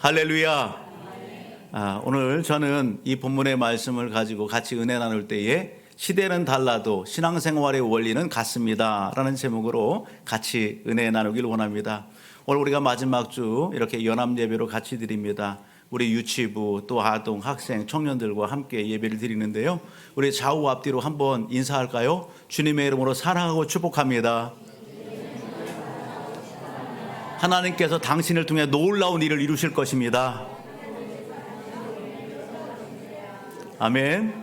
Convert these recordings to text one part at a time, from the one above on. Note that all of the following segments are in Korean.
할렐루야. 오늘 저는 이 본문의 말씀을 가지고 같이 은혜 나눌 때에 시대는 달라도 신앙생활의 원리는 같습니다 라는 제목으로 같이 은혜 나누길 원합니다. 오늘 우리가 마지막 주 이렇게 연합예배로 같이 드립니다. 우리 유치부 또 아동, 학생, 청년들과 함께 예배를 드리는데요, 우리 좌우 앞뒤로 한번 인사할까요? 주님의 이름으로 사랑하고 축복합니다. 하나님께서 당신을 통해 놀라운 일을 이루실 것입니다. 아멘.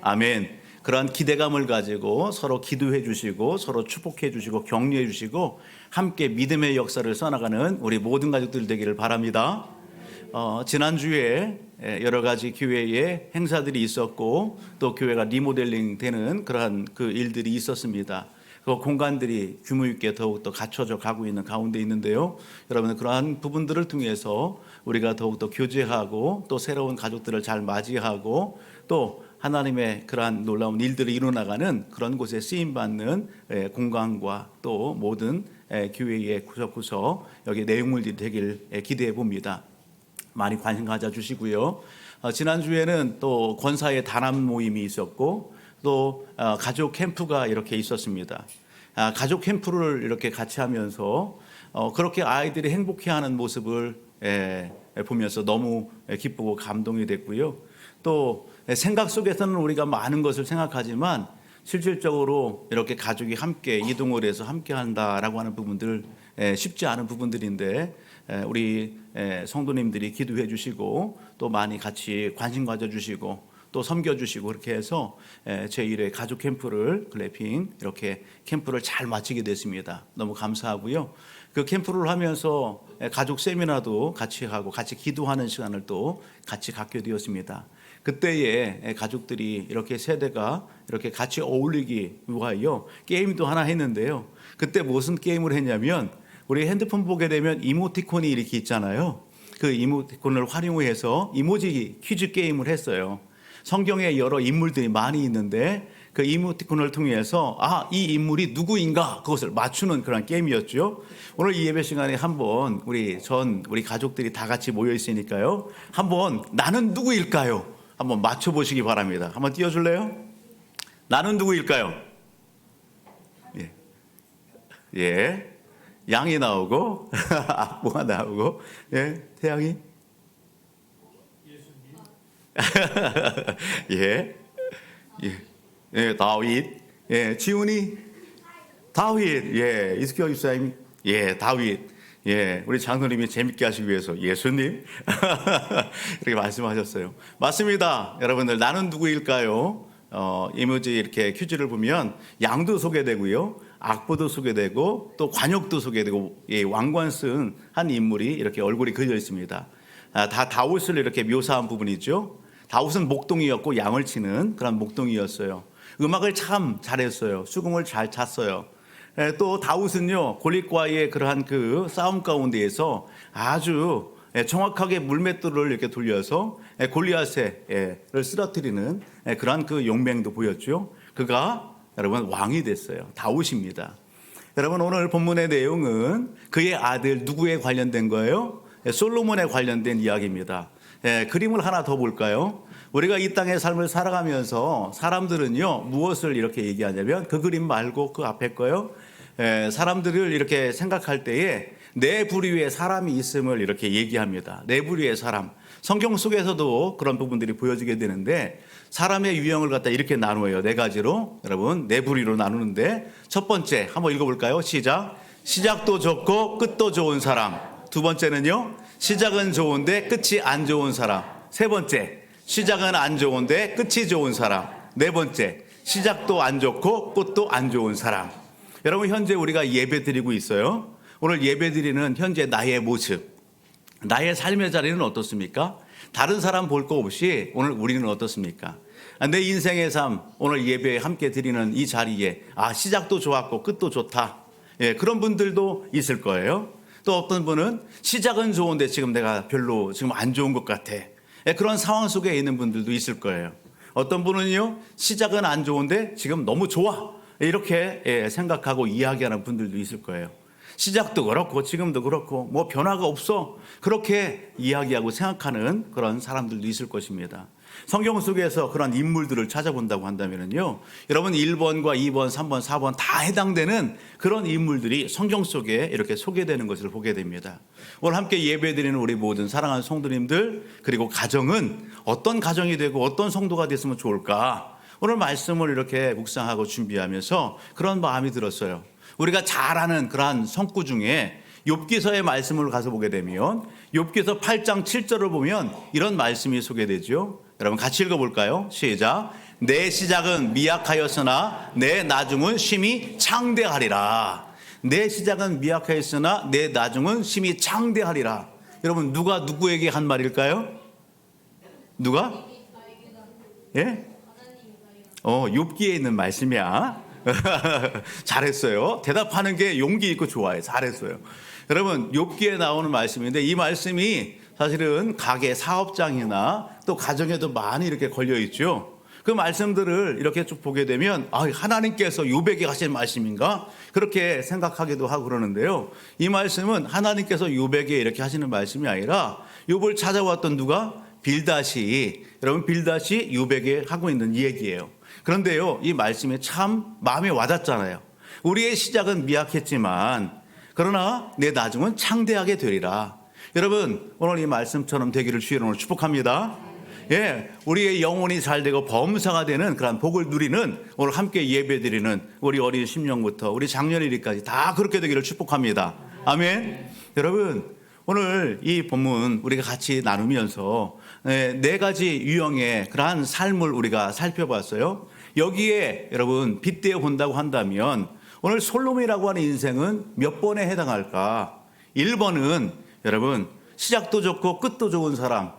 아멘. 그러한 기대감을 가지고 서로 기도해 주시고 서로 축복해 주시고 격려해 주시고 함께 믿음의 역사를 써나가는 우리 모든 가족들 되기를 바랍니다. 지난주에 여러 가지 교회에 행사들이 있었고 또 교회가 리모델링 되는 그러한 그 일들이 있었습니다. 그 공간들이 규모 있게 더욱더 갖춰져 가고 있는 가운데 있는데요, 여러분 그러한 부분들을 통해서 우리가 더욱더 교제하고 또 새로운 가족들을 잘 맞이하고 또 하나님의 그러한 놀라운 일들을 이루어나가는 그런 곳에 쓰임받는 공간과 또 모든 교회의 구석구석 여기 내용물들이 되길 기대해 봅니다. 많이 관심 가져주시고요. 지난주에는 또 권사의 단합 모임이 있었고 또 가족 캠프가 이렇게 있었습니다. 가족 캠프를 이렇게 같이 하면서 그렇게 아이들이 행복해하는 모습을 보면서 너무 기쁘고 감동이 됐고요. 또 생각 속에서는 우리가 많은 것을 생각하지만 실질적으로 이렇게 가족이 함께 이동을 해서 함께 한다라고 하는 부분들 쉽지 않은 부분들인데 우리 성도님들이 기도해 주시고 또 많이 같이 관심 가져주시고 또 섬겨주시고 그렇게 해서 제1회 가족 캠프를 글래핑 이렇게 캠프를 잘 마치게 됐습니다. 너무 감사하고요. 그 캠프를 하면서 가족 세미나도 같이 하고 같이 기도하는 시간을 또 같이 갖게 되었습니다. 그때에 가족들이 이렇게 세대가 이렇게 같이 어울리기 위하여 게임도 하나 했는데요. 그때 무슨 게임을 했냐면 우리 핸드폰 보게 되면 이모티콘이 이렇게 있잖아요. 그 이모티콘을 활용해서 이모지 퀴즈 게임을 했어요. 성경에 여러 인물들이 많이 있는데 그 이모티콘을 통해서 이 인물이 누구인가 그것을 맞추는 그런 게임이었죠. 오늘 이 예배 시간에 한번 우리 가족들이 다 같이 모여 있으니까요, 한번 나는 누구일까요? 한번 맞춰보시기 바랍니다. 한번 띄워줄래요? 나는 누구일까요? 예. 양이 나오고 악보가 나오고 태양이 다윗, 지훈이 다윗, 이스키어 유사님, 다윗, 우리 장로님이 재밌게 하시기 위해서 예수님 이렇게 말씀하셨어요. 맞습니다, 여러분들. 나는 누구일까요? 이모지 이렇게 퀴즈를 보면 양도 소개되고요, 악보도 소개되고 또 관역도 소개되고 왕관쓴 한 인물이 이렇게 얼굴이 그려져 있습니다. 다 다윗을 이렇게 묘사한 부분이죠. 다윗은 목동이었고 양을 치는 그런 목동이었어요. 음악을 참 잘했어요. 수금을 잘 찼어요. 또 다윗은요, 골리앗과의 그러한 그 싸움 가운데에서 아주 정확하게 물맷돌을 이렇게 돌려서 골리앗을 쓰러뜨리는 그러한 그 용맹도 보였죠. 그가 여러분 왕이 됐어요. 다윗입니다. 여러분 오늘 본문의 내용은 그의 아들 누구에 관련된 거예요? 솔로몬에 관련된 이야기입니다. 그림을 하나 더 볼까요? 우리가 이 땅의 삶을 살아가면서 사람들은요, 무엇을 이렇게 얘기하냐면 그 그림 말고 그 앞에 거요, 사람들을 이렇게 생각할 때에 내 부류의 사람이 있음을 이렇게 얘기합니다. 내 부류의 사람. 성경 속에서도 그런 부분들이 보여지게 되는데 사람의 유형을 갖다 이렇게 나누어요. 네 가지로 여러분 네 부류로 나누는데 첫 번째 한번 읽어볼까요? 시작도 좋고 끝도 좋은 사람. 두 번째는요, 시작은 좋은데 끝이 안 좋은 사람. 세 번째, 시작은 안 좋은데 끝이 좋은 사람. 네 번째, 시작도 안 좋고 끝도 안 좋은 사람. 여러분 현재 우리가 예배 드리고 있어요. 오늘 예배 드리는 현재 나의 모습, 나의 삶의 자리는 어떻습니까? 다른 사람 볼 거 없이 오늘 우리는 어떻습니까? 내 인생의 삶, 오늘 예배에 함께 드리는 이 자리에 시작도 좋았고 끝도 좋다, 그런 분들도 있을 거예요. 또 어떤 분은 시작은 좋은데 지금 내가 별로 지금 안 좋은 것 같아, 그런 상황 속에 있는 분들도 있을 거예요. 어떤 분은요, 시작은 안 좋은데 지금 너무 좋아, 이렇게 생각하고 이야기하는 분들도 있을 거예요. 시작도 그렇고 지금도 그렇고 뭐 변화가 없어. 그렇게 이야기하고 생각하는 그런 사람들도 있을 것입니다. 성경 속에서 그런 인물들을 찾아본다고 한다면요, 여러분 1번과 2번, 3번, 4번 다 해당되는 그런 인물들이 성경 속에 이렇게 소개되는 것을 보게 됩니다. 오늘 함께 예배드리는 우리 모든 사랑하는 성도님들, 그리고 가정은 어떤 가정이 되고 어떤 성도가 됐으면 좋을까? 오늘 말씀을 이렇게 묵상하고 준비하면서 그런 마음이 들었어요. 우리가 잘 아는 그러한 성구 중에 욥기서의 말씀을 가서 보게 되면 욥기서 8장 7절을 보면 이런 말씀이 소개되죠. 여러분 같이 읽어볼까요? 시작. 내 시작은 미약하였으나 내 나중은 심히 창대하리라. 내 시작은 미약하였으나 내 나중은 심히 창대하리라. 여러분 누가 누구에게 한 말일까요? 누가? 예? 욥기에 있는 말씀이야. 잘했어요. 대답하는 게 용기 있고 좋아요. 잘했어요. 여러분 욥기에 나오는 말씀인데 이 말씀이 사실은 가게 사업장이나 또 가정에도 많이 이렇게 걸려 있죠. 그 말씀들을 이렇게 쭉 보게 되면 하나님께서 욥에게 하신 말씀인가? 그렇게 생각하기도 하고 그러는데요. 이 말씀은 하나님께서 욥에게 이렇게 하시는 말씀이 아니라 욥을 찾아왔던 누가? 빌닷이, 여러분 빌닷이 욥에게 하고 있는 얘기예요. 그런데요, 이 말씀이 참 마음에 와닿잖아요. 우리의 시작은 미약했지만 그러나 내 나중은 창대하게 되리라. 여러분 오늘 이 말씀처럼 되기를 주의 이름으로 축복합니다. 예, 우리의 영혼이 잘 되고 범사가 되는 그런 복을 누리는 오늘 함께 예배드리는 우리 어린 심령부터 우리 장년일까지 다 그렇게 되기를 축복합니다. 아멘. 여러분 오늘 이 본문 우리가 같이 나누면서 네 가지 유형의 그러한 삶을 우리가 살펴봤어요. 여기에 여러분 빗대어 본다고 한다면 오늘 솔로몬이라고 하는 인생은 몇 번에 해당할까? 1번은 여러분 시작도 좋고 끝도 좋은 사람.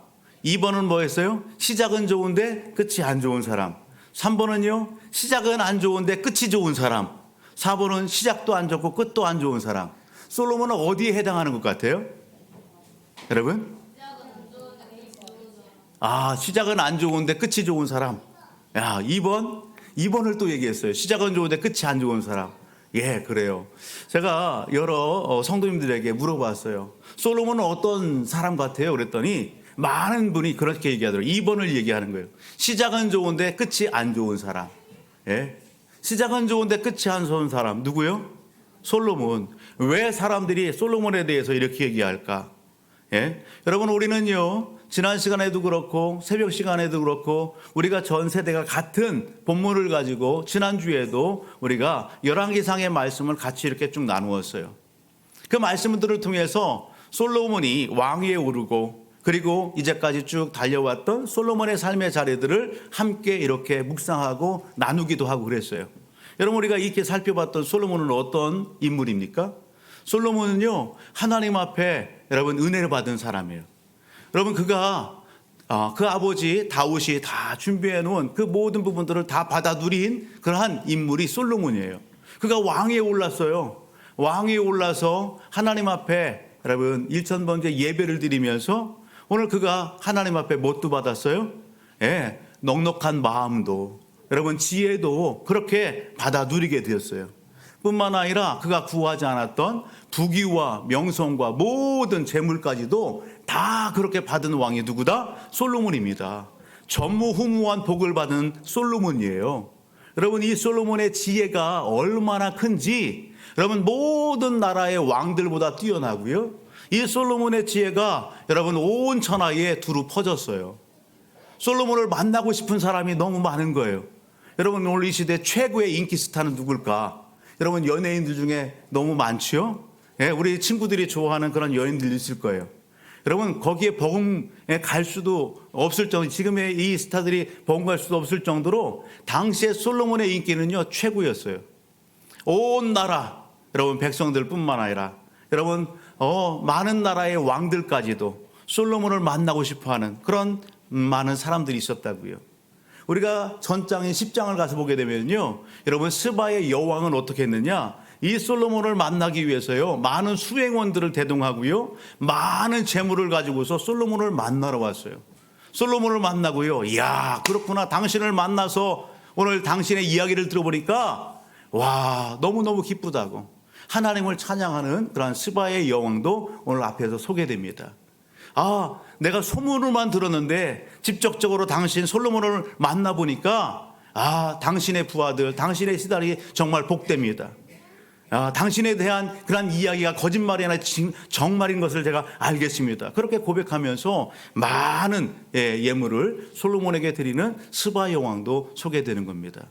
2번은 뭐였어요? 시작은 좋은데 끝이 안 좋은 사람. 3번은요 시작은 안 좋은데 끝이 좋은 사람. 4번은 시작도 안 좋고 끝도 안 좋은 사람. 솔로몬은 어디에 해당하는 것 같아요? 여러분? 시작은 안 좋은데 끝이 좋은 사람. 2번을 또 얘기했어요. 시작은 좋은데 끝이 안 좋은 사람. 예, 그래요. 제가 여러 성도님들에게 물어봤어요. 솔로몬은 어떤 사람 같아요? 그랬더니 많은 분이 그렇게 얘기하더라고요. 2번을 얘기하는 거예요. 시작은 좋은데 끝이 안 좋은 사람. 예? 시작은 좋은데 끝이 안 좋은 사람. 누구요? 솔로몬. 왜 사람들이 솔로몬에 대해서 이렇게 얘기할까? 예? 여러분 우리는요 지난 시간에도 그렇고 새벽 시간에도 그렇고 우리가 전 세대가 같은 본문을 가지고 지난주에도 우리가 열왕기상의 말씀을 같이 이렇게 쭉 나누었어요. 그 말씀들을 통해서 솔로몬이 왕위에 오르고 그리고 이제까지 쭉 달려왔던 솔로몬의 삶의 자리들을 함께 이렇게 묵상하고 나누기도 하고 그랬어요. 여러분 우리가 이렇게 살펴봤던 솔로몬은 어떤 인물입니까? 솔로몬은요 하나님 앞에 여러분 은혜를 받은 사람이에요. 여러분 그가 그 아버지 다윗이 다 준비해 놓은 그 모든 부분들을 다 받아 누린 그러한 인물이 솔로몬이에요. 그가 왕위에 올랐어요. 왕위에 올라서 하나님 앞에 여러분 일천번째 예배를 드리면서 오늘 그가 하나님 앞에 뭣도 받았어요? 예, 넉넉한 마음도 여러분 지혜도 그렇게 받아 누리게 되었어요. 뿐만 아니라 그가 구하지 않았던 부귀와 명성과 모든 재물까지도 다 그렇게 받은 왕이 누구다? 솔로몬입니다. 전무후무한 복을 받은 솔로몬이에요. 여러분 이 솔로몬의 지혜가 얼마나 큰지 여러분 모든 나라의 왕들보다 뛰어나고요. 이 솔로몬의 지혜가 여러분 온 천하에 두루 퍼졌어요. 솔로몬을 만나고 싶은 사람이 너무 많은 거예요. 여러분 오늘 이 시대 최고의 인기 스타는 누굴까? 여러분 연예인들 중에 너무 많죠? 예, 우리 친구들이 좋아하는 그런 연예인들 있을 거예요. 여러분 거기에 버금에 갈 수도 없을 정도, 지금의 이 스타들이 버금 갈 수도 없을 정도로 당시에 솔로몬의 인기는요 최고였어요. 온 나라 여러분 백성들뿐만 아니라 여러분 많은 나라의 왕들까지도 솔로몬을 만나고 싶어하는 그런 많은 사람들이 있었다고요. 우리가 전장인 10장을 가서 보게 되면요 여러분 스바의 여왕은 어떻게 했느냐, 이 솔로몬을 만나기 위해서요 많은 수행원들을 대동하고요 많은 재물을 가지고서 솔로몬을 만나러 왔어요. 솔로몬을 만나고요, 이야 그렇구나, 당신을 만나서 오늘 당신의 이야기를 들어보니까 와 너무너무 기쁘다고, 하나님을 찬양하는 그러한 스바의 여왕도 오늘 앞에서 소개됩니다. 아, 내가 소문을만 들었는데 직접적으로 당신 솔로몬을 만나보니까 당신의 부하들, 당신의 시달이 정말 복됩니다. 당신에 대한 그런 이야기가 거짓말이 아니라 정말인 것을 제가 알겠습니다. 그렇게 고백하면서 많은 예물을 솔로몬에게 드리는 스바 여왕도 소개되는 겁니다.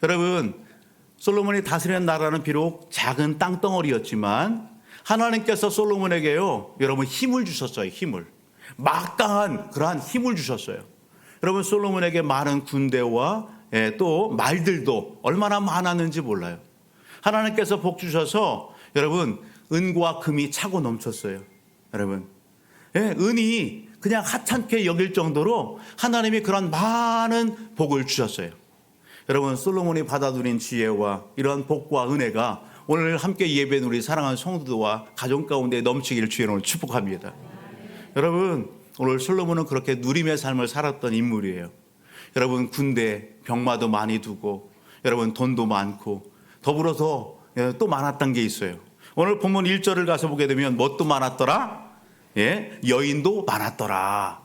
여러분, 솔로몬이 다스리는 나라는 비록 작은 땅덩어리였지만 하나님께서 솔로몬에게요, 여러분 힘을 주셨어요. 힘을. 막강한 그러한 힘을 주셨어요. 여러분, 솔로몬에게 많은 군대와 또 말들도 얼마나 많았는지 몰라요. 하나님께서 복 주셔서 여러분 은과 금이 차고 넘쳤어요. 여러분, 은이 그냥 하찮게 여길 정도로 하나님이 그런 많은 복을 주셨어요. 여러분, 솔로몬이 받아들인 지혜와 이러한 복과 은혜가 오늘 함께 예배는 우리 사랑하는 성도와 가정 가운데 넘치기를 주의 이름으로 축복합니다. 여러분, 오늘 솔로몬은 그렇게 누림의 삶을 살았던 인물이에요. 여러분, 군대 병마도 많이 두고 여러분 돈도 많고 더불어서 또 많았던 게 있어요. 오늘 본문 1절을 가서 보게 되면 뭣도 많았더라? 여인도 많았더라.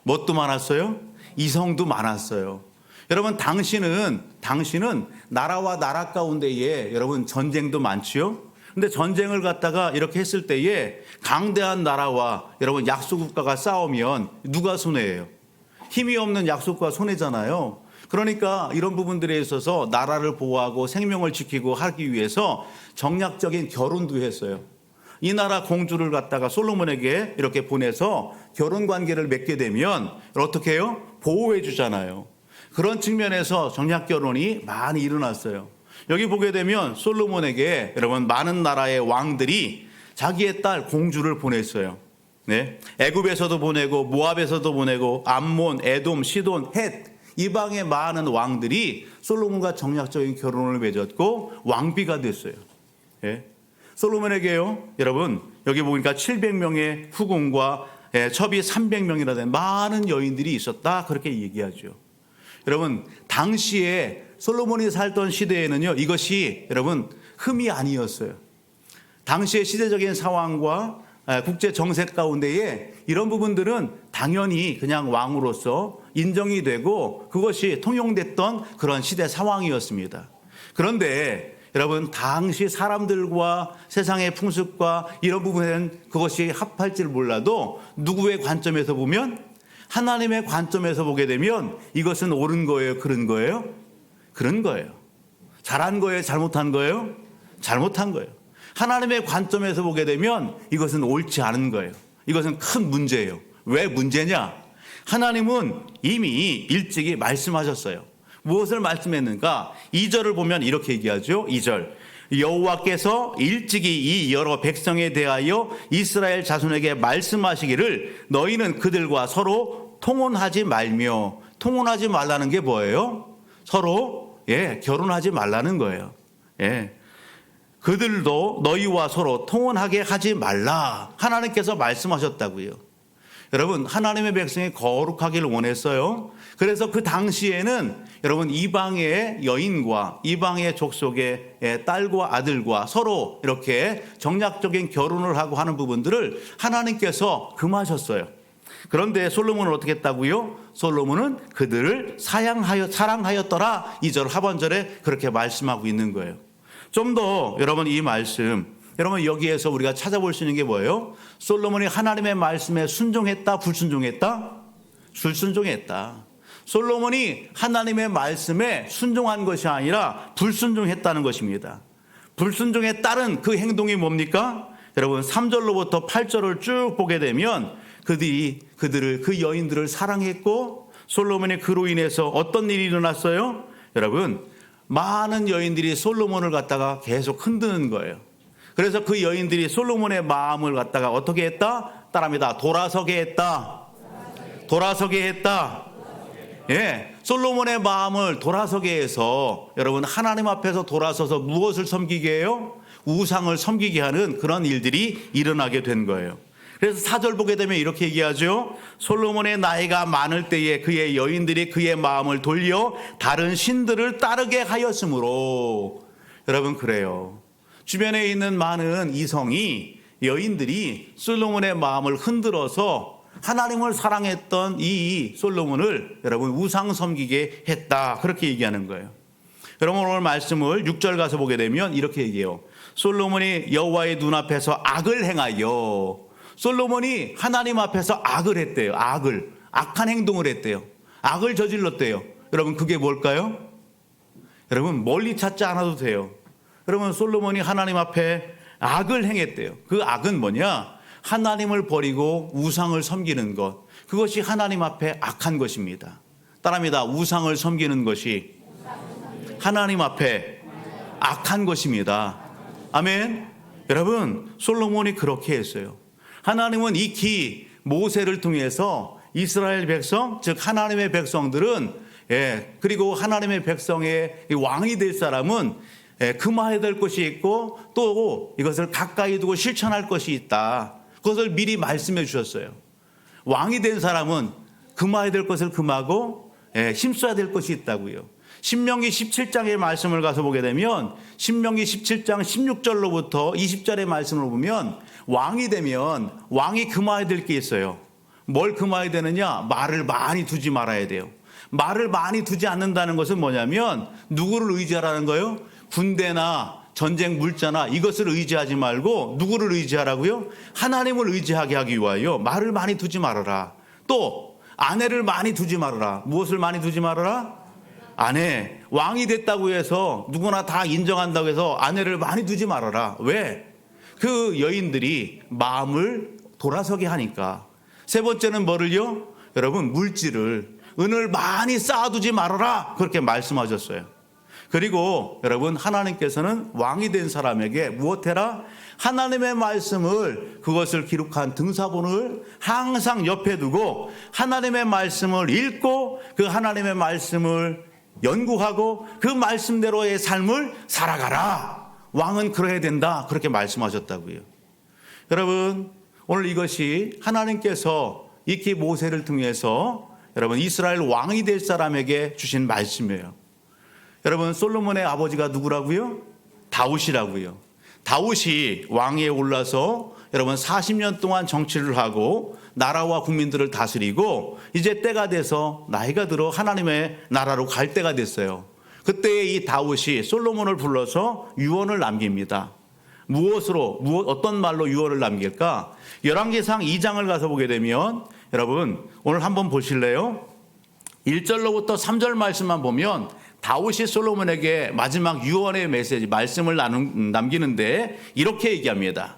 뭣도 많았어요? 이성도 많았어요. 여러분, 당신은 나라와 나라 가운데에 여러분 전쟁도 많지요. 근데 전쟁을 갖다가 이렇게 했을 때에 강대한 나라와 여러분 약소국가가 싸우면 누가 손해예요? 힘이 없는 약소국가가 손해잖아요. 그러니까 이런 부분들에 있어서 나라를 보호하고 생명을 지키고 하기 위해서 정략적인 결혼도 했어요. 이 나라 공주를 갖다가 솔로몬에게 이렇게 보내서 결혼 관계를 맺게 되면 어떻게 해요? 보호해 주잖아요. 그런 측면에서 정략 결혼이 많이 일어났어요. 여기 보게 되면 솔로몬에게 여러분 많은 나라의 왕들이 자기의 딸 공주를 보냈어요. 애굽에서도 보내고 모압에서도 보내고 암몬, 에돔, 시돈, 헷 이방의 많은 왕들이 솔로몬과 정략적인 결혼을 맺었고 왕비가 됐어요. 솔로몬에게요, 여러분 여기 보니까 700명의 후궁과 첩이 300명이나 된 많은 여인들이 있었다, 그렇게 얘기하죠. 여러분, 당시에 솔로몬이 살던 시대에는요, 이것이 여러분 흠이 아니었어요. 당시의 시대적인 상황과 국제 정세 가운데에 이런 부분들은 당연히 그냥 왕으로서 인정이 되고 그것이 통용됐던 그런 시대 상황이었습니다. 그런데 여러분, 당시 사람들과 세상의 풍습과 이런 부분에는 그것이 합할지를 몰라도 누구의 관점에서 보면, 하나님의 관점에서 보게 되면 이것은 옳은 거예요? 그런 거예요? 그런 거예요. 잘한 거예요? 잘못한 거예요? 잘못한 거예요. 하나님의 관점에서 보게 되면 이것은 옳지 않은 거예요. 이것은 큰 문제예요. 왜 문제냐? 하나님은 이미 일찍이 말씀하셨어요. 무엇을 말씀했는가? 2절을 보면 이렇게 얘기하죠. 2절. 여호와께서 일찍이 이 여러 백성에 대하여 이스라엘 자손에게 말씀하시기를 너희는 그들과 서로 통혼하지 말며, 통혼하지 말라는 게 뭐예요? 서로 결혼하지 말라는 거예요. 그들도 너희와 서로 통혼하게 하지 말라, 하나님께서 말씀하셨다고요. 여러분, 하나님의 백성이 거룩하기를 원했어요. 그래서 그 당시에는 여러분 이방의 여인과 이방의 족속의 딸과 아들과 서로 이렇게 정략적인 결혼을 하고 하는 부분들을 하나님께서 금하셨어요. 그런데 솔로몬은 어떻게 했다고요? 솔로몬은 그들을 사랑하였더라. 2절 하반절에 그렇게 말씀하고 있는 거예요. 좀 더 여러분 이 말씀, 여러분 여기에서 우리가 찾아볼 수 있는 게 뭐예요? 솔로몬이 하나님의 말씀에 순종했다, 불순종했다? 불순종했다. 솔로몬이 하나님의 말씀에 순종한 것이 아니라 불순종했다는 것입니다. 불순종에 따른 그 행동이 뭡니까? 여러분 3절로부터 8절을 쭉 보게 되면 그 여인들을 사랑했고, 솔로몬이 그로 인해서 어떤 일이 일어났어요? 여러분, 많은 여인들이 솔로몬을 갖다가 계속 흔드는 거예요. 그래서 그 여인들이 솔로몬의 마음을 갖다가 어떻게 했다? 따라합니다. 돌아서게 했다. 돌아서게 했다. 솔로몬의 마음을 돌아서게 해서 여러분 하나님 앞에서 돌아서서 무엇을 섬기게 해요? 우상을 섬기게 하는 그런 일들이 일어나게 된 거예요. 그래서 4절 보게 되면 이렇게 얘기하죠. 솔로몬의 나이가 많을 때에 그의 여인들이 그의 마음을 돌려 다른 신들을 따르게 하였으므로. 여러분, 그래요. 주변에 있는 많은 이성이, 여인들이 솔로몬의 마음을 흔들어서 하나님을 사랑했던 이 솔로몬을 여러분 우상 섬기게 했다, 그렇게 얘기하는 거예요. 여러분 오늘 말씀을 6절 가서 보게 되면 이렇게 얘기해요. 솔로몬이 여호와의 눈앞에서 악을 행하여, 솔로몬이 하나님 앞에서 악을 했대요. 악한 행동을 했대요. 악을 저질렀대요. 여러분 그게 뭘까요? 여러분 멀리 찾지 않아도 돼요. 여러분 솔로몬이 하나님 앞에 악을 행했대요. 그 악은 뭐냐? 하나님을 버리고 우상을 섬기는 것. 그것이 하나님 앞에 악한 것입니다. 따라합니다. 우상을 섬기는 것이 하나님 앞에 악한 것입니다. 아멘. 여러분 솔로몬이 그렇게 했어요. 하나님은 익히 모세를 통해서 이스라엘 백성, 즉 하나님의 백성들은, 그리고 하나님의 백성의 왕이 될 사람은 금화해야 될 것이 있고 또 이것을 가까이 두고 실천할 것이 있다. 그것을 미리 말씀해 주셨어요. 왕이 된 사람은 금화해야 될 것을 금하고 힘써야 될 것이 있다고요. 신명기 17장의 말씀을 가서 보게 되면 신명기 17장 16절로부터 20절의 말씀을 보면 왕이 되면 왕이 금화해야 될 게 있어요. 뭘 금화해야 되느냐? 말을 많이 두지 말아야 돼요. 말을 많이 두지 않는다는 것은 뭐냐면 누구를 의지하라는 거예요? 군대나 전쟁 물자나 이것을 의지하지 말고 누구를 의지하라고요? 하나님을 의지하게 하기 위하여 말을 많이 두지 말아라. 또 아내를 많이 두지 말아라. 무엇을 많이 두지 말아라? 아내. 왕이 됐다고 해서 누구나 다 인정한다고 해서 아내를 많이 두지 말아라. 왜? 그 여인들이 마음을 돌아서게 하니까. 세 번째는 뭐를요? 여러분 물질을, 은을 많이 쌓아두지 말아라, 그렇게 말씀하셨어요. 그리고 여러분 하나님께서는 왕이 된 사람에게 무엇해라? 하나님의 말씀을, 그것을 기록한 등사본을 항상 옆에 두고 하나님의 말씀을 읽고 그 하나님의 말씀을 연구하고 그 말씀대로의 삶을 살아가라. 왕은 그래야 된다, 그렇게 말씀하셨다고요. 여러분 오늘 이것이 하나님께서 익히 모세를 통해서 여러분 이스라엘 왕이 될 사람에게 주신 말씀이에요. 여러분 솔로몬의 아버지가 누구라고요? 다윗이라고요. 다윗이 왕위에 올라서 여러분 40년 동안 정치를 하고 나라와 국민들을 다스리고 이제 때가 돼서 나이가 들어 하나님의 나라로 갈 때가 됐어요. 그때 이 다윗이 솔로몬을 불러서 유언을 남깁니다. 어떤 말로 유언을 남길까? 열왕기상 2장을 가서 보게 되면 여러분 오늘 한번 보실래요? 1절로부터 3절 말씀만 보면 다윗이 솔로몬에게 마지막 유언의 메시지, 말씀을 남기는데 이렇게 얘기합니다.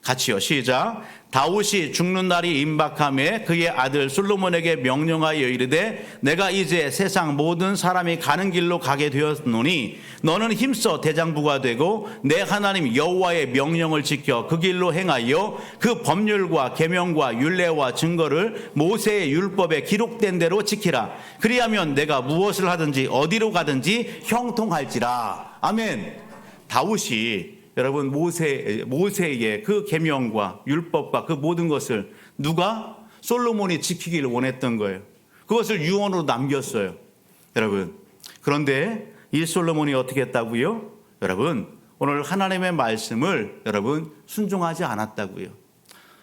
같이요, 시작. 다윗이 죽는 날이 임박함에 그의 아들 솔로몬에게 명령하여 이르되 내가 이제 세상 모든 사람이 가는 길로 가게 되었노니 너는 힘써 대장부가 되고 내 하나님 여호와의 명령을 지켜 그 길로 행하여 그 법률과 계명과 율례와 증거를 모세의 율법에 기록된 대로 지키라. 그리하면 내가 무엇을 하든지 어디로 가든지 형통할지라. 아멘. 다윗이 여러분 모세의 그 계명과 율법과 그 모든 것을 누가? 솔로몬이 지키기를 원했던 거예요. 그것을 유언으로 남겼어요. 여러분 그런데 이 솔로몬이 어떻게 했다고요? 여러분 오늘 하나님의 말씀을 여러분 순종하지 않았다고요.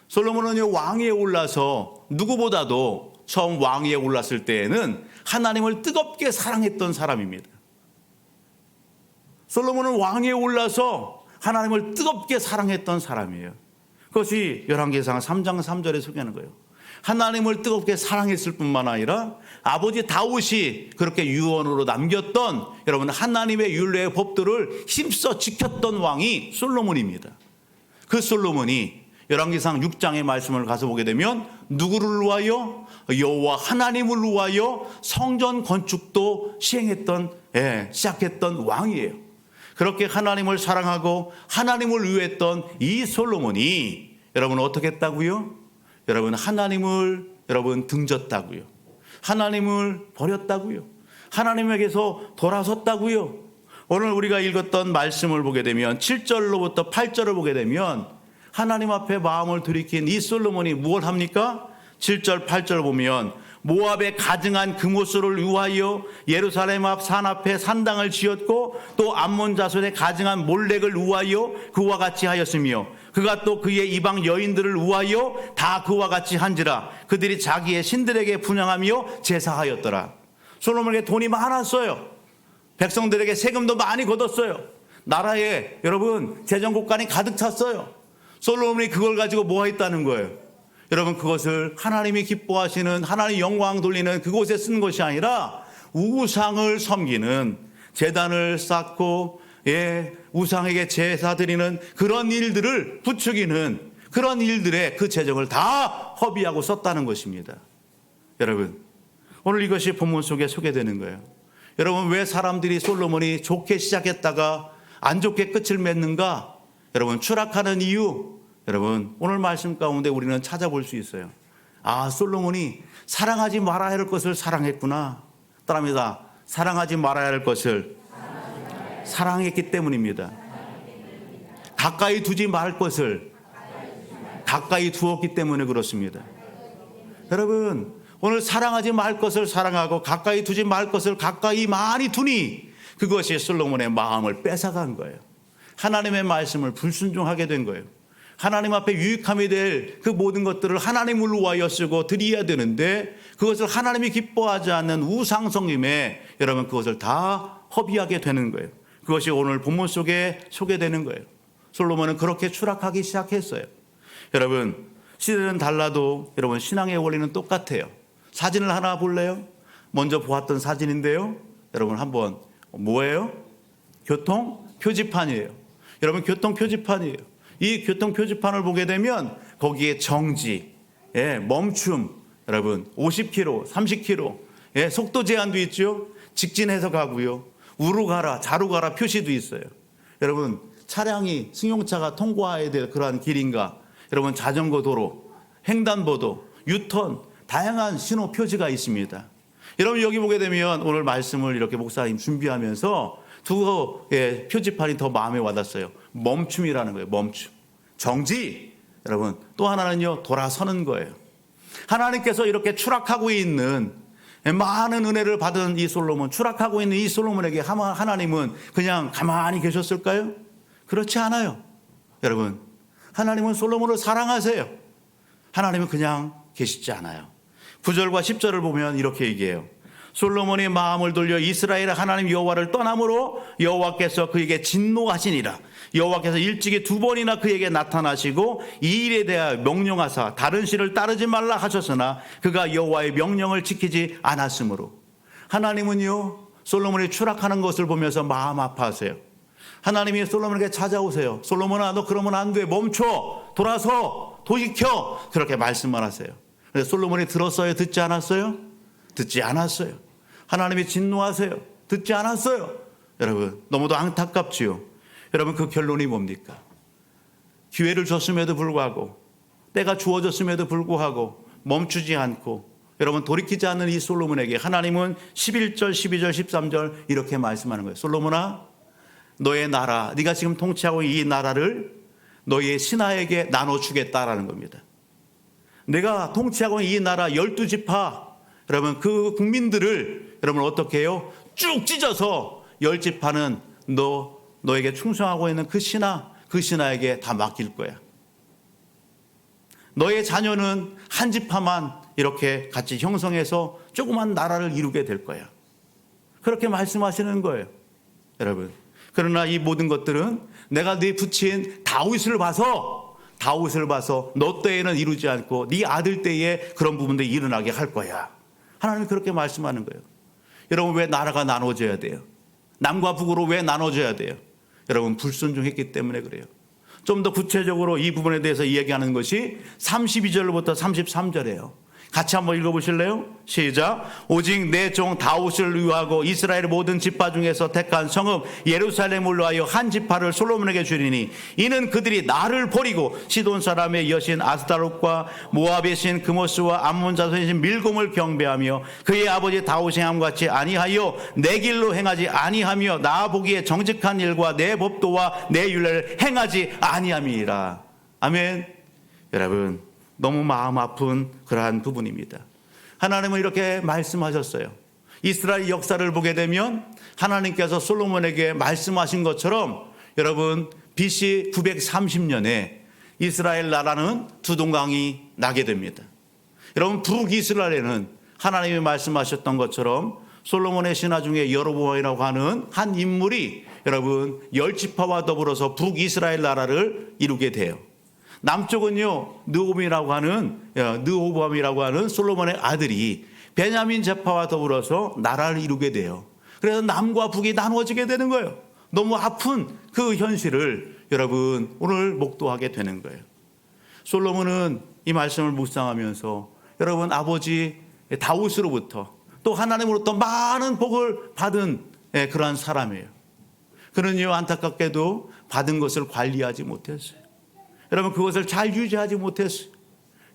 솔로몬은 왕위에 올라서 누구보다도 처음 왕위에 올랐을 때에는 하나님을 뜨겁게 사랑했던 사람입니다. 솔로몬은 왕위에 올라서 하나님을 뜨겁게 사랑했던 사람이에요. 그것이 열왕기상 3장 3절에 소개하는 거예요. 하나님을 뜨겁게 사랑했을 뿐만 아니라 아버지 다윗이 그렇게 유언으로 남겼던 여러분 하나님의 율례의 법들을 힘써 지켰던 왕이 솔로몬입니다. 그 솔로몬이 열왕기상 6장의 말씀을 가서 보게 되면 누구를 위하여? 여호와 하나님을 위하여 성전 건축도 시작했던 왕이에요. 그렇게 하나님을 사랑하고 하나님을 위했던 이 솔로몬이 여러분 어떻게 했다고요? 여러분 하나님을 등졌다고요. 하나님을 버렸다고요. 하나님에게서 돌아섰다고요. 오늘 우리가 읽었던 말씀을 보게 되면 7절로부터 8절을 보게 되면 하나님 앞에 마음을 돌이킨 이 솔로몬이 무엇 합니까? 7절 8절 보면 모압에 가증한 그모스를 위하여 예루살렘 앞 산 앞에 산당을 지었고 또 암몬 자손에 가증한 몰렉을 위하여 그와 같이 하였으며 그가 또 그의 이방 여인들을 위하여 다 그와 같이 한지라. 그들이 자기의 신들에게 분향하며 제사하였더라. 솔로몬에게 돈이 많았어요. 백성들에게 세금도 많이 걷었어요. 나라에 여러분 재정국간이 가득 찼어요. 솔로몬이 그걸 가지고 뭐 했다는 거예요? 여러분, 그것을 하나님이 기뻐하시는, 하나님 영광 돌리는 그곳에 쓴 것이 아니라 우상을 섬기는, 제단을 쌓고 우상에게 제사 드리는 그런 일들을 부추기는 그런 일들에 그 재정을 다 허비하고 썼다는 것입니다. 여러분, 오늘 이것이 본문 속에 소개되는 거예요. 여러분, 왜 사람들이 솔로몬이 좋게 시작했다가 안 좋게 끝을 맺는가? 여러분, 추락하는 이유, 여러분, 오늘 말씀 가운데 우리는 찾아볼 수 있어요. 아, 솔로몬이 사랑하지 말아야 할 것을 사랑했구나. 따라합니다. 사랑하지 말아야 할 것을 사랑했기 때문입니다. 가까이 두지 말 것을 가까이 두었기 때문에 그렇습니다. 여러분, 오늘 사랑하지 말 것을 사랑하고 가까이 두지 말 것을 가까이 많이 두니 그것이 솔로몬의 마음을 뺏어간 거예요. 하나님의 말씀을 불순종하게 된 거예요. 하나님 앞에 유익함이 될 그 모든 것들을 하나님을 위하여 쓰고 드려야 되는데 그것을 하나님이 기뻐하지 않는 우상숭배에 여러분 그것을 다 허비하게 되는 거예요. 그것이 오늘 본문 속에 소개되는 거예요. 솔로몬은 그렇게 추락하기 시작했어요. 여러분, 시대는 달라도 여러분 신앙의 원리는 똑같아요. 사진을 하나 볼래요? 먼저 보았던 사진인데요. 여러분 한번 뭐예요? 교통 표지판이에요. 여러분, 교통 표지판이에요. 이 교통 표지판을 보게 되면 거기에 정지, 멈춤, 여러분 50km, 30km, 속도 제한도 있죠. 직진해서 가고요. 우로 가라, 좌로 가라 표시도 있어요. 여러분, 차량이 승용차가 통과해야 될 그러한 길인가? 여러분, 자전거 도로, 횡단보도, 유턴, 다양한 신호 표지가 있습니다. 여러분, 여기 보게 되면 오늘 말씀을 이렇게 목사님 준비하면서 두 표지판이 더 마음에 와닿았어요. 멈춤이라는 거예요. 멈춤. 정지. 여러분, 또 하나는요, 돌아서는 거예요. 하나님께서 이렇게 추락하고 있는 많은 은혜를 받은 이 솔로몬, 추락하고 있는 이 솔로몬에게 하나님은 그냥 가만히 계셨을까요? 그렇지 않아요. 여러분, 하나님은 솔로몬을 사랑하세요. 하나님은 그냥 계시지 않아요. 9절과 10절을 보면 이렇게 얘기해요. 솔로몬이 마음을 돌려 이스라엘 하나님 여호와를 떠남으로 여호와께서 그에게 진노하시니라. 여호와께서 일찍이 2번이나 그에게 나타나시고 이 일에 대하여 명령하사 다른 신을 따르지 말라 하셨으나 그가 여호와의 명령을 지키지 않았으므로. 하나님은요, 솔로몬이 추락하는 것을 보면서 마음 아파하세요. 하나님이 솔로몬에게 찾아오세요. 솔로몬아, 너 그러면 안 돼. 멈춰. 돌아서. 돌이켜. 그렇게 말씀만 하세요. 그래서 솔로몬이 들었어요? 듣지 않았어요? 듣지 않았어요. 하나님이 진노하세요. 듣지 않았어요. 여러분, 너무도 안타깝지요. 여러분, 그 결론이 뭡니까? 기회를 줬음에도 불구하고, 때가 주어졌음에도 불구하고 멈추지 않고 여러분 돌이키지 않는 이 솔로몬에게 하나님은 11절, 12절, 13절 이렇게 말씀하는 거예요. 솔로몬아, 너의 나라, 네가 지금 통치하고 있는 이 나라를 너의 신하에게 나눠주겠다라는 겁니다. 내가 통치하고 있는 이 나라 12지파, 여러분 그 국민들을 여러분 어떻게 해요? 쭉 찢어서 10지파는 너에게 충성하고 있는 그 신하에게 다 맡길 거야. 너의 자녀는 한 지파만 이렇게 같이 형성해서 조그만 나라를 이루게 될 거야. 그렇게 말씀하시는 거예요, 여러분. 그러나 이 모든 것들은 내가 네 부친 다윗을 봐서 너 때에는 이루지 않고 네 아들 때에 그런 부분들이 일어나게 할 거야. 하나님은 그렇게 말씀하는 거예요. 여러분, 왜 나라가 나눠져야 돼요? 남과 북으로 왜 나눠져야 돼요? 여러분, 불순종했기 때문에 그래요. 좀 더 구체적으로 이 부분에 대해서 이야기하는 것이 32절부터 33절이에요. 같이 한번 읽어보실래요? 시작. 오직 내 종 다윗을 위하고 이스라엘의 모든 지파 중에서 택한 성읍 예루살렘을 위하여 한 지파를 솔로몬에게 주리니 이는 그들이 나를 버리고 시돈 사람의 여신 아스타롯과 모압의 신 그모스와 암몬 자손의 신 밀곰을 경배하며 그의 아버지 다윗의 함과 같이 아니하여 내 길로 행하지 아니하며 나 보기에 정직한 일과 내 법도와 내 율례를 행하지 아니함이라. 아멘. 여러분, 너무 마음 아픈 그러한 부분입니다. 하나님은 이렇게 말씀하셨어요. 이스라엘 역사를 보게 되면 하나님께서 솔로몬에게 말씀하신 것처럼 여러분 BC 930년에 이스라엘 나라는 두 동강이 나게 됩니다. 여러분 북이스라엘에는 하나님이 말씀하셨던 것처럼 솔로몬의 신하 중에 여로보암이라고 하는 한 인물이 여러분 10지파와 더불어서 북이스라엘 나라를 이루게 돼요. 남쪽은요 느호보암이라고 하는 솔로몬의 아들이 베냐민 지파와 더불어서 나라를 이루게 돼요. 그래서 남과 북이 나누어지게 되는 거예요. 너무 아픈 그 현실을 여러분 오늘 목도하게 되는 거예요. 솔로몬은 이 말씀을 묵상하면서 여러분 아버지 다윗으로부터 또 하나님으로부터 많은 복을 받은 그러한 사람이에요. 그는요 안타깝게도 받은 것을 관리하지 못했어요. 여러분 그것을 잘 유지하지 못했어요.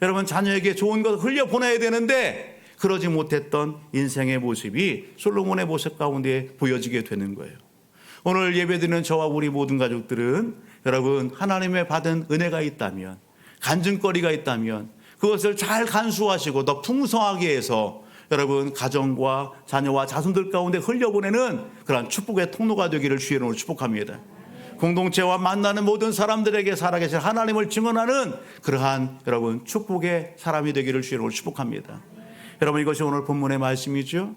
여러분 자녀에게 좋은 것을 흘려보내야 되는데 그러지 못했던 인생의 모습이 솔로몬의 모습 가운데 보여지게 되는 거예요. 오늘 예배드리는 저와 우리 모든 가족들은 여러분 하나님의 받은 은혜가 있다면, 간증거리가 있다면 그것을 잘 간수하시고 더 풍성하게 해서 여러분 가정과 자녀와 자손들 가운데 흘려보내는 그러한 축복의 통로가 되기를 주의 이름으로 축복합니다. 공동체와 만나는 모든 사람들에게 살아계신 하나님을 증언하는 그러한 여러분 축복의 사람이 되기를 주의 이름으로 축복합니다. 여러분 이것이 오늘 본문의 말씀이죠.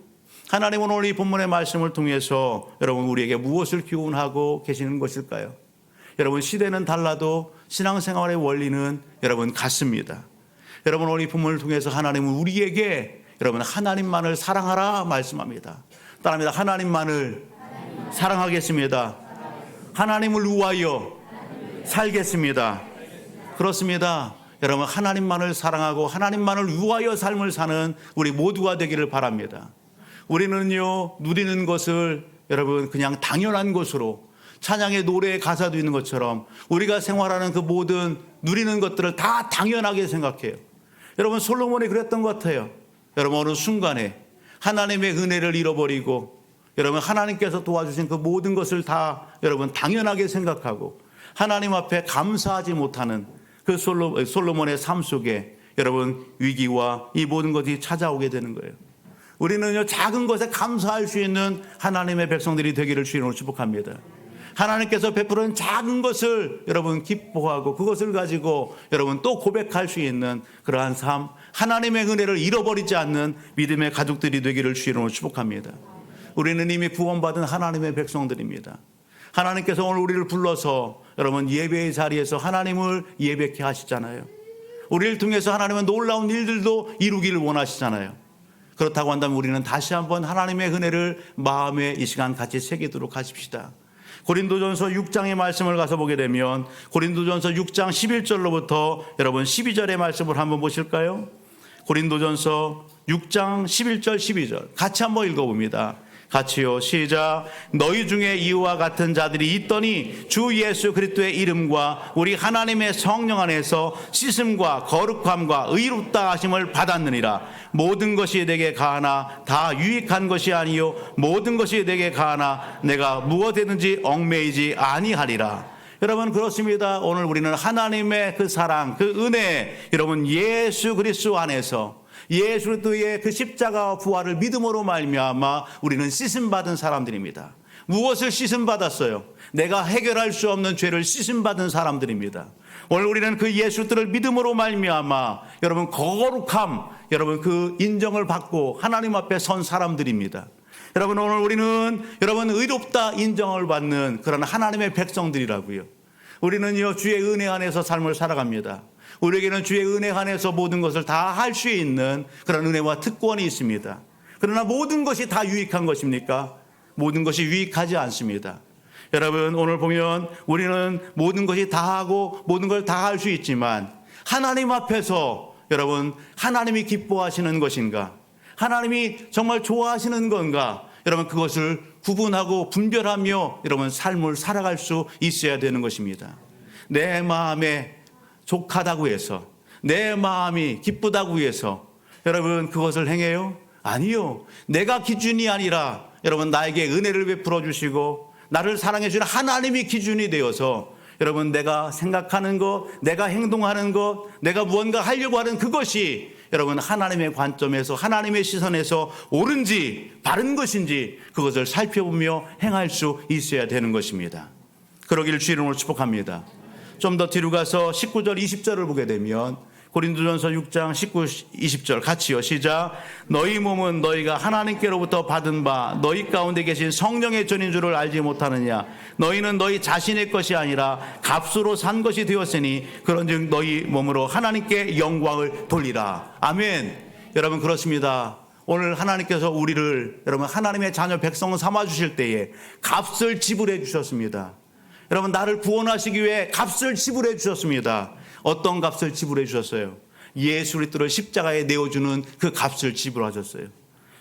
하나님은 오늘 이 본문의 말씀을 통해서 여러분 우리에게 무엇을 교훈하고 계시는 것일까요? 여러분 시대는 달라도 신앙생활의 원리는 여러분 같습니다. 여러분 오늘 이 본문을 통해서 하나님은 우리에게 여러분 하나님만을 사랑하라 말씀합니다. 따라합니다. 하나님만을 사랑하겠습니다. 하나님을 위하여 살겠습니다. 그렇습니다. 여러분 하나님만을 사랑하고 하나님만을 위하여 삶을 사는 우리 모두가 되기를 바랍니다. 우리는요 누리는 것을 여러분 그냥 당연한 것으로 찬양의 노래의 가사도 있는 것처럼 우리가 생활하는 그 모든 누리는 것들을 다 당연하게 생각해요. 여러분 솔로몬이 그랬던 것 같아요. 여러분 어느 순간에 하나님의 은혜를 잃어버리고 여러분 하나님께서 도와주신 그 모든 것을 다 여러분 당연하게 생각하고 하나님 앞에 감사하지 못하는 그 솔로몬의 삶 속에 여러분 위기와 이 모든 것이 찾아오게 되는 거예요. 우리는요 작은 것에 감사할 수 있는 하나님의 백성들이 되기를 주님으로 축복합니다. 하나님께서 베푸는 작은 것을 여러분 기뻐하고 그것을 가지고 여러분 또 고백할 수 있는 그러한 삶, 하나님의 은혜를 잃어버리지 않는 믿음의 가족들이 되기를 주님으로 축복합니다. 우리는 이미 구원받은 하나님의 백성들입니다. 하나님께서 오늘 우리를 불러서 여러분 예배의 자리에서 하나님을 예배케 하시잖아요. 우리를 통해서 하나님은 놀라운 일들도 이루기를 원하시잖아요. 그렇다고 한다면 우리는 다시 한번 하나님의 은혜를 마음에 이 시간 같이 새기도록 하십시다. 고린도전서 6장의 말씀을 가서 보게 되면 고린도전서 6장 11절로부터 여러분 12절의 말씀을 한번 보실까요? 고린도전서 6장 11절 12절 같이 한번 읽어봅니다. 같이요. 시작. 너희 중에 이와 같은 자들이 있더니 주 예수 그리스도의 이름과 우리 하나님의 성령 안에서 씻음과 거룩함과 의롭다 하심을 받았느니라. 모든 것이 내게 가하나 다 유익한 것이 아니요 모든 것이 내게 가하나 내가 무엇이든지 얽매이지 아니하리라. 여러분 그렇습니다. 오늘 우리는 하나님의 그 사랑, 그 은혜, 여러분 예수 그리스도 안에서 예수 그리스도의 그 십자가와 부활을 믿음으로 말미암아 우리는 씻음받은 사람들입니다. 무엇을 씻음받았어요? 내가 해결할 수 없는 죄를 씻음받은 사람들입니다. 오늘 우리는 그 예수들을 믿음으로 말미암아 여러분 거룩함, 여러분 그 인정을 받고 하나님 앞에 선 사람들입니다. 여러분 오늘 우리는 여러분 의롭다 인정을 받는 그런 하나님의 백성들이라고요. 우리는요 주의 은혜 안에서 삶을 살아갑니다. 우리에게는 주의 은혜 안에서 모든 것을 다 할 수 있는 그런 은혜와 특권이 있습니다. 그러나 모든 것이 다 유익한 것입니까? 모든 것이 유익하지 않습니다. 여러분 오늘 보면 우리는 모든 것이 다 하고 모든 걸 다 할 수 있지만 하나님 앞에서 여러분 하나님이 기뻐하시는 것인가? 하나님이 정말 좋아하시는 건가? 여러분 그것을 구분하고 분별하며 여러분 삶을 살아갈 수 있어야 되는 것입니다. 내 마음에 족하다고 해서 내 마음이 기쁘다고 해서 여러분 그것을 행해요? 아니요. 내가 기준이 아니라 여러분 나에게 은혜를 베풀어 주시고 나를 사랑해 주는 하나님이 기준이 되어서 여러분 내가 생각하는 것, 내가 행동하는 것, 내가 무언가 하려고 하는 그것이 여러분 하나님의 관점에서 하나님의 시선에서 옳은지 바른 것인지 그것을 살펴보며 행할 수 있어야 되는 것입니다. 그러기를 주의 이름으로 축복합니다. 좀 더 뒤로 가서 19절 20절을 보게 되면 고린도전서 6장 19, 20절 같이요. 시작. 너희 몸은 너희가 하나님께로부터 받은 바 너희 가운데 계신 성령의 전인 줄을 알지 못하느냐. 너희는 너희 자신의 것이 아니라 값으로 산 것이 되었으니 그런즉 너희 몸으로 하나님께 영광을 돌리라. 아멘. 여러분 그렇습니다. 오늘 하나님께서 우리를 여러분 하나님의 자녀 백성 삼아 주실 때에 값을 지불해 주셨습니다. 여러분 나를 구원하시기 위해 값을 지불해 주셨습니다. 어떤 값을 지불해 주셨어요? 예수 그리스도를 십자가에 내어주는 그 값을 지불하셨어요.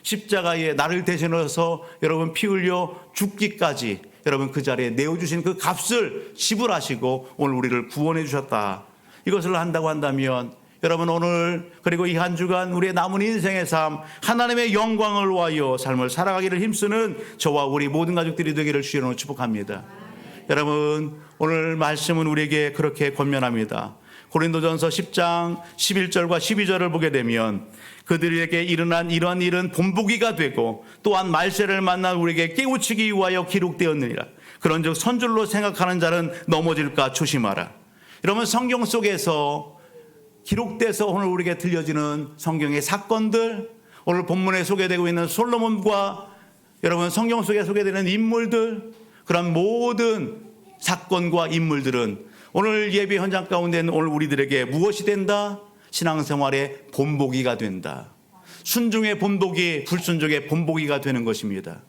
십자가에 나를 대신해서 여러분 피 흘려 죽기까지 여러분 그 자리에 내어주신 그 값을 지불하시고 오늘 우리를 구원해 주셨다. 이것을 한다고 한다면 여러분 오늘 그리고 이 한 주간 우리의 남은 인생의 삶 하나님의 영광을 위하여 삶을 살아가기를 힘쓰는 저와 우리 모든 가족들이 되기를 주의로 축복합니다. 여러분 오늘 말씀은 우리에게 그렇게 권면합니다. 고린도전서 10장 11절과 12절을 보게 되면 그들에게 일어난 이러한 일은 본보기가 되고 또한 말세를 만난 우리에게 깨우치기 위하여 기록되었느니라. 그런즉 선줄로 생각하는 자는 넘어질까 조심하라. 여러분 성경 속에서 기록돼서 오늘 우리에게 들려지는 성경의 사건들, 오늘 본문에 소개되고 있는 솔로몬과 여러분 성경 속에 소개되는 인물들, 그런 모든 사건과 인물들은 오늘 예배 현장 가운데는 오늘 우리들에게 무엇이 된다? 신앙생활의 본보기가 된다. 순종의 본보기, 불순종의 본보기가 되는 것입니다.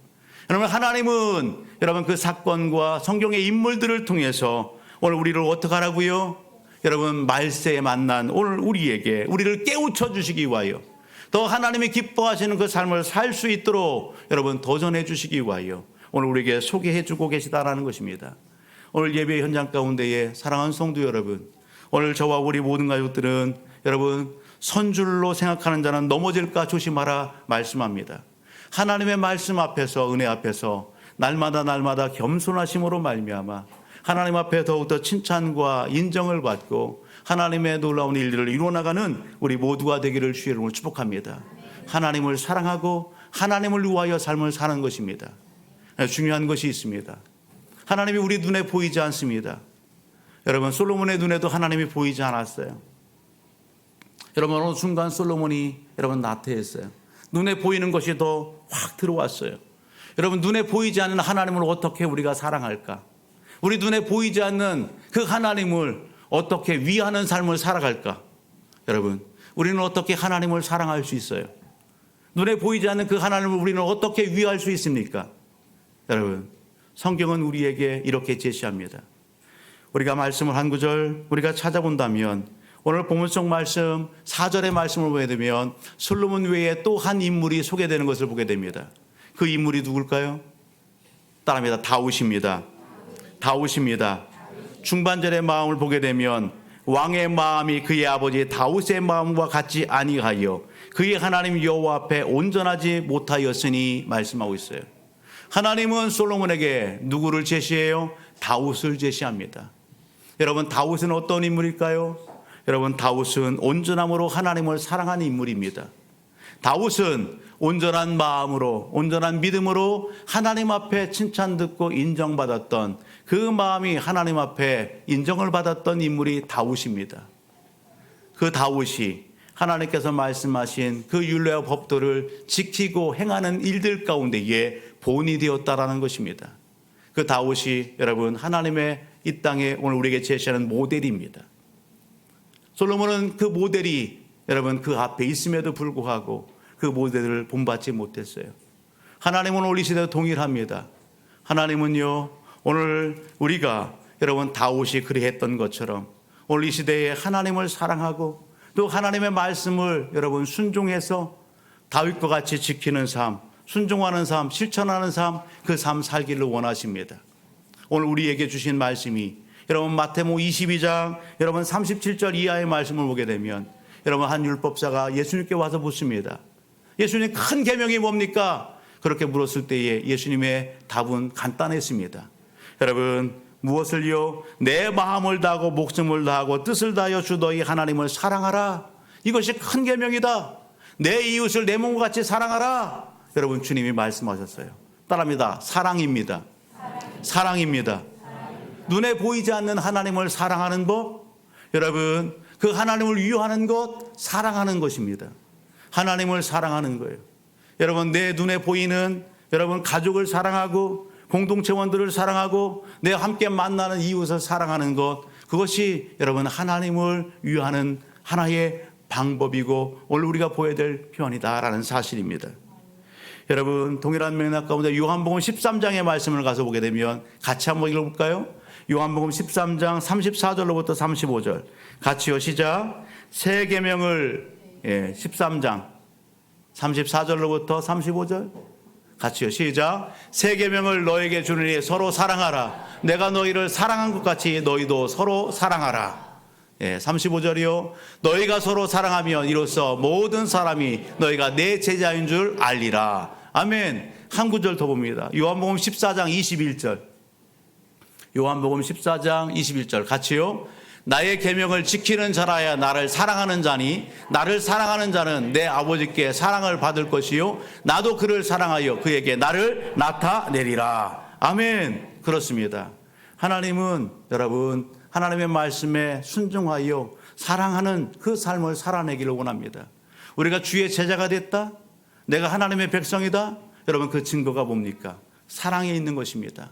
여러분 하나님은 여러분 그 사건과 성경의 인물들을 통해서 오늘 우리를 어떻게 하라고요? 여러분 말세에 만난 오늘 우리에게 우리를 깨우쳐 주시기 위하여 더 하나님이 기뻐하시는 그 삶을 살 수 있도록 여러분 도전해 주시기 위하여 오늘 우리에게 소개해 주고 계시다라는 것입니다. 오늘 예배 현장 가운데에 사랑하는 성도 여러분, 오늘 저와 우리 모든 가족들은 여러분 선줄로 생각하는 자는 넘어질까 조심하라 말씀합니다. 하나님의 말씀 앞에서 은혜 앞에서 날마다 겸손하심으로 말미암아 하나님 앞에 더욱더 칭찬과 인정을 받고 하나님의 놀라운 일들을 이루어나가는 우리 모두가 되기를 주의 이름으로 축복합니다. 하나님을 사랑하고 하나님을 위하여 삶을 사는 것입니다. 중요한 것이 있습니다. 하나님이 우리 눈에 보이지 않습니다. 여러분 솔로몬의 눈에도 하나님이 보이지 않았어요. 여러분 어느 순간 솔로몬이 여러분 나태했어요. 눈에 보이는 것이 더 확 들어왔어요. 여러분 눈에 보이지 않는 하나님을 어떻게 우리가 사랑할까? 우리 눈에 보이지 않는 그 하나님을 어떻게 위하는 삶을 살아갈까? 여러분 우리는 어떻게 하나님을 사랑할 수 있어요? 눈에 보이지 않는 그 하나님을 우리는 어떻게 위할 수 있습니까? 여러분 성경은 우리에게 이렇게 제시합니다. 우리가 말씀을 한 구절 우리가 찾아본다면 오늘 본문 속 말씀 4절의 말씀을 보게 되면 솔로몬 외에 또 한 인물이 소개되는 것을 보게 됩니다. 그 인물이 누굴까요? 따라합니다. 다윗입니다. 다윗입니다. 중반절의 마음을 보게 되면 왕의 마음이 그의 아버지 다윗의 마음과 같지 아니하여 그의 하나님 여호와 앞에 온전하지 못하였으니 말씀하고 있어요. 하나님은 솔로몬에게 누구를 제시해요? 다윗을 제시합니다. 여러분 다윗은 어떤 인물일까요? 여러분 다윗은 온전함으로 하나님을 사랑하는 인물입니다. 다윗은 온전한 마음으로 온전한 믿음으로 하나님 앞에 칭찬 듣고 인정받았던 그 마음이 하나님 앞에 인정을 받았던 인물이 다윗입니다. 그 다윗이 하나님께서 말씀하신 그 율례와 법도를 지키고 행하는 일들 가운데에 본이 되었다라는 것입니다. 그 다윗이 여러분 하나님의 이 땅에 오늘 우리에게 제시하는 모델입니다. 솔로몬은 그 모델이 여러분 그 앞에 있음에도 불구하고 그 모델을 본받지 못했어요. 하나님은 오늘 이 시대에 동일합니다. 하나님은요 오늘 우리가 여러분 다윗이 그리했던 것처럼 오늘 이 시대에 하나님을 사랑하고 또 하나님의 말씀을 여러분 순종해서 다윗과 같이 지키는 삶, 순종하는 삶, 실천하는 삶, 그 삶 살기를 원하십니다. 오늘 우리에게 주신 말씀이 여러분 마태복음 22장 여러분 37절 이하의 말씀을 보게 되면 여러분 한 율법사가 예수님께 와서 묻습니다. 예수님 큰 계명이 뭡니까? 그렇게 물었을 때에 예수님의 답은 간단했습니다. 여러분 무엇을요? 내 마음을 다하고 목숨을 다하고 뜻을 다하여 주 너희 하나님을 사랑하라. 이것이 큰 계명이다. 내 이웃을 내 몸과 같이 사랑하라. 여러분, 주님이 말씀하셨어요. 따라합니다. 사랑입니다. 사랑입니다. 눈에 보이지 않는 하나님을 사랑하는 법, 여러분, 그 하나님을 위하는 것, 사랑하는 것입니다. 하나님을 사랑하는 거예요. 여러분, 내 눈에 보이는 여러분 가족을 사랑하고 공동체원들을 사랑하고 내 함께 만나는 이웃을 사랑하는 것, 그것이 여러분 하나님을 위하는 하나의 방법이고 오늘 우리가 보여야 될 표현이다라는 사실입니다. 여러분, 동일한 맥락 가운데 요한복음 13장의 말씀을 가서 보게 되면 같이 한번 읽어볼까요? 요한복음 13장 34절로부터 35절 같이요. 시작. 새 계명을 13장 34절로부터 35절 같이요. 시작. 새 계명을 너에게 주느니 서로 사랑하라. 내가 너희를 사랑한 것 같이 너희도 서로 사랑하라. 35절이요. 너희가 서로 사랑하면 이로써 모든 사람이 너희가 내 제자인 줄 알리라. 아멘. 한 구절 더 봅니다. 요한복음 14장 21절. 요한복음 14장 21절 같이요. 나의 계명을 지키는 자라야 나를 사랑하는 자니 나를 사랑하는 자는 내 아버지께 사랑을 받을 것이요 나도 그를 사랑하여 그에게 나를 나타내리라. 아멘. 그렇습니다. 하나님은 여러분 하나님의 말씀에 순종하여 사랑하는 그 삶을 살아내기를 원합니다. 우리가 주의 제자가 됐다, 내가 하나님의 백성이다, 여러분 그 증거가 뭡니까? 사랑에 있는 것입니다.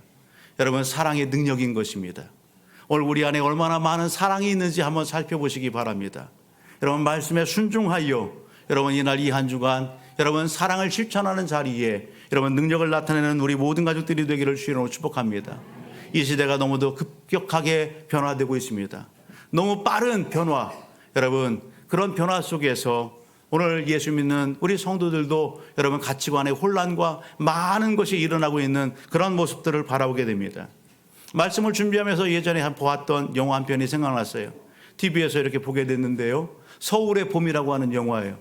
여러분, 사랑의 능력인 것입니다. 오늘 우리 안에 얼마나 많은 사랑이 있는지 한번 살펴보시기 바랍니다. 여러분, 말씀에 순종하여 여러분 이날 이 한 주간 여러분 사랑을 실천하는 자리에 여러분 능력을 나타내는 우리 모든 가족들이 되기를 주님으로 축복합니다. 이 시대가 너무도 급격하게 변화되고 있습니다. 너무 빠른 변화, 여러분 그런 변화 속에서 오늘 예수 믿는 우리 성도들도 여러분 가치관의 혼란과 많은 것이 일어나고 있는 그런 모습들을 바라보게 됩니다. 말씀을 준비하면서 예전에 보았던 영화 한 편이 생각났어요. TV에서 이렇게 보게 됐는데요. 서울의 봄이라고 하는 영화예요.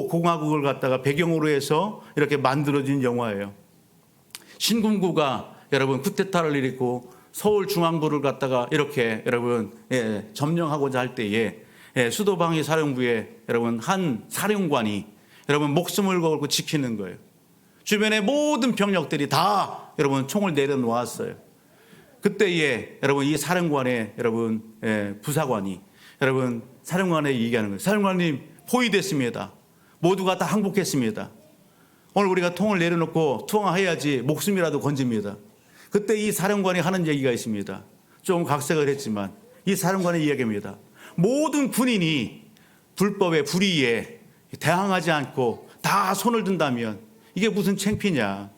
공화국을 갖다가 배경으로 해서 이렇게 만들어진 영화예요. 신군구가 여러분 쿠데타를 일으키고 서울 중앙부를 갖다가 이렇게 여러분 점령하고자 할 때에 수도방위 사령부에 여러분 한 사령관이 여러분 목숨을 걸고 지키는 거예요. 주변의 모든 병력들이 다 여러분 총을 내려놓았어요. 그때에 여러분 이 사령관의 여러분 부사관이 여러분 사령관에 얘기하는 거예요. 사령관님, 포위됐습니다. 모두가 다 항복했습니다. 오늘 우리가 통을 내려놓고 투항해야지 목숨이라도 건집니다. 그때 이 사령관이 하는 얘기가 있습니다. 좀 각색을 했지만 이 사령관의 이야기입니다. 모든 군인이 불법의 불의에 대항하지 않고 다 손을 든다면 이게 무슨 창피냐.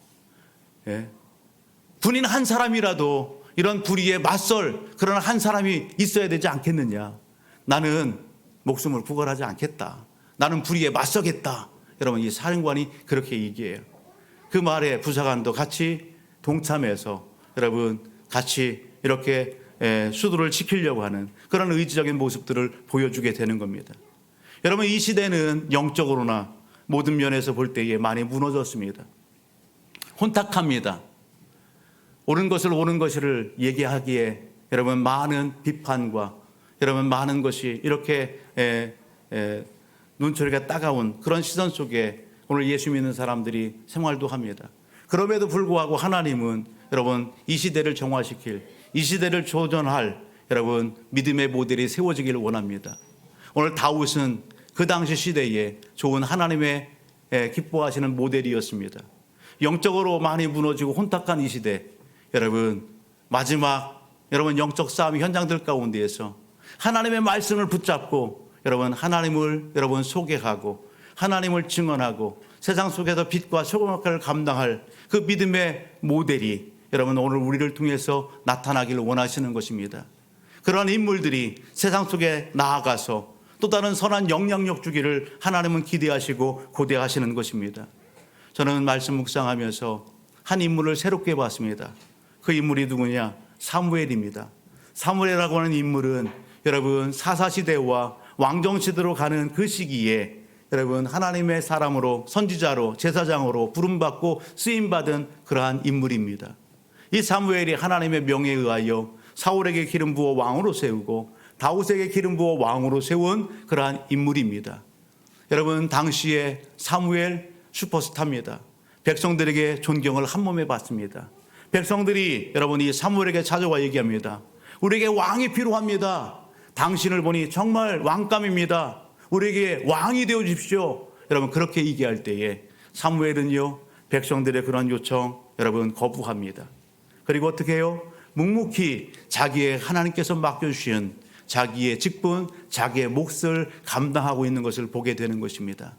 군인 한 사람이라도 이런 불의에 맞설 그런 한 사람이 있어야 되지 않겠느냐. 나는 목숨을 구걸하지 않겠다. 나는 불의에 맞서겠다. 여러분 이 사령관이 그렇게 얘기해요. 그 말에 부사관도 같이 동참해서 여러분 같이 이렇게 수도를 지키려고 하는 그런 의지적인 모습들을 보여주게 되는 겁니다. 여러분 이 시대는 영적으로나 모든 면에서 볼 때에 많이 무너졌습니다. 혼탁합니다. 옳은 것을 옳은 것을 얘기하기에 여러분 많은 비판과 여러분 많은 것이 이렇게 눈초리가 따가운 그런 시선 속에 오늘 예수 믿는 사람들이 생활도 합니다. 그럼에도 불구하고 하나님은 여러분 이 시대를 정화시킬, 이 시대를 조전할 여러분 믿음의 모델이 세워지기를 원합니다. 오늘 다윗은 그 당시 시대에 좋은 하나님의 기뻐하시는 모델이었습니다. 영적으로 많이 무너지고 혼탁한 이 시대, 여러분 마지막 여러분 영적 싸움의 현장들 가운데에서 하나님의 말씀을 붙잡고 여러분 하나님을 여러분 소개하고 하나님을 증언하고 세상 속에서 빛과 소금 역할을 감당할 그 믿음의 모델이 여러분 오늘 우리를 통해서 나타나기를 원하시는 것입니다. 그러한 인물들이 세상 속에 나아가서 또 다른 선한 영향력 주기를 하나님은 기대하시고 고대하시는 것입니다. 저는 말씀 묵상하면서 한 인물을 새롭게 봤습니다. 그 인물이 누구냐? 사무엘입니다. 사무엘이라고 하는 인물은 여러분 사사시대와 왕정시대로 가는 그 시기에 여러분 하나님의 사람으로 선지자로 제사장으로 부름받고 쓰임받은 그러한 인물입니다. 이 사무엘이 하나님의 명에 의하여 사울에게 기름 부어 왕으로 세우고 다윗에게 기름 부어 왕으로 세운 그러한 인물입니다. 여러분, 당시에 사무엘 슈퍼스타입니다. 백성들에게 존경을 한 몸에 받습니다. 백성들이 여러분 이 사무엘에게 찾아와 얘기합니다. 우리에게 왕이 필요합니다. 당신을 보니 정말 왕감입니다. 우리에게 왕이 되어 주십시오. 여러분 그렇게 얘기할 때에 사무엘은요 백성들의 그런 요청 여러분 거부합니다. 그리고 어떻게 해요? 묵묵히 자기의 하나님께서 맡겨주신 자기의 직분, 자기의 몫을 감당하고 있는 것을 보게 되는 것입니다.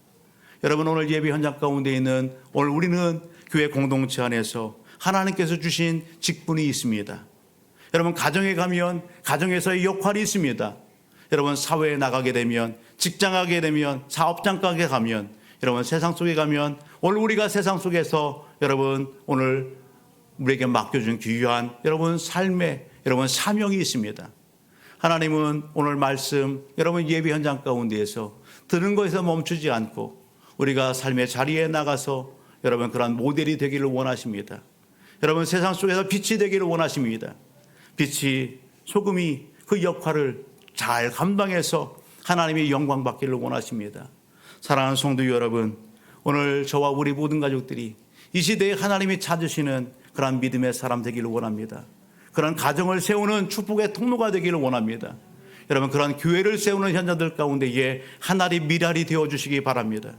여러분 오늘 예배 현장 가운데 있는 오늘 우리는 교회 공동체 안에서 하나님께서 주신 직분이 있습니다. 여러분 가정에 가면 가정에서의 역할이 있습니다. 여러분 사회에 나가게 되면 직장 가게 되면 사업장 가게 가면 여러분 세상 속에 가면 오늘 우리가 세상 속에서 여러분 오늘 우리에게 맡겨준 귀한 여러분 삶의 여러분 사명이 있습니다. 하나님은 오늘 말씀 여러분 예배 현장 가운데에서 듣는 것에서 멈추지 않고 우리가 삶의 자리에 나가서 여러분 그러한 모델이 되기를 원하십니다. 여러분 세상 속에서 빛이 되기를 원하십니다. 빛이 소금이 그 역할을 잘 감당해서 하나님의 영광 받기를 원하십니다. 사랑하는 성도 여러분, 오늘 저와 우리 모든 가족들이 이 시대에 하나님이 찾으시는 그러한 믿음의 사람 되기를 원합니다. 그런 가정을 세우는 축복의 통로가 되기를 원합니다. 여러분 그런 교회를 세우는 현장들 가운데에 하나님 미랄이 되어주시기 바랍니다.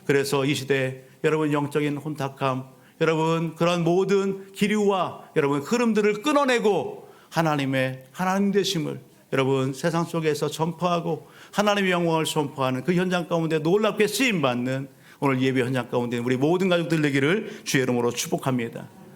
그래서 이 시대 여러분 영적인 혼탁함, 여러분 그런 모든 기류와 여러분 흐름들을 끊어내고 하나님의 하나님 되심을 여러분 세상 속에서 전파하고 하나님의 영광을 선포하는 그 현장 가운데 놀랍게 쓰임받는 오늘 예배 현장 가운데 우리 모든 가족들 되기를 주의 이름으로 축복합니다.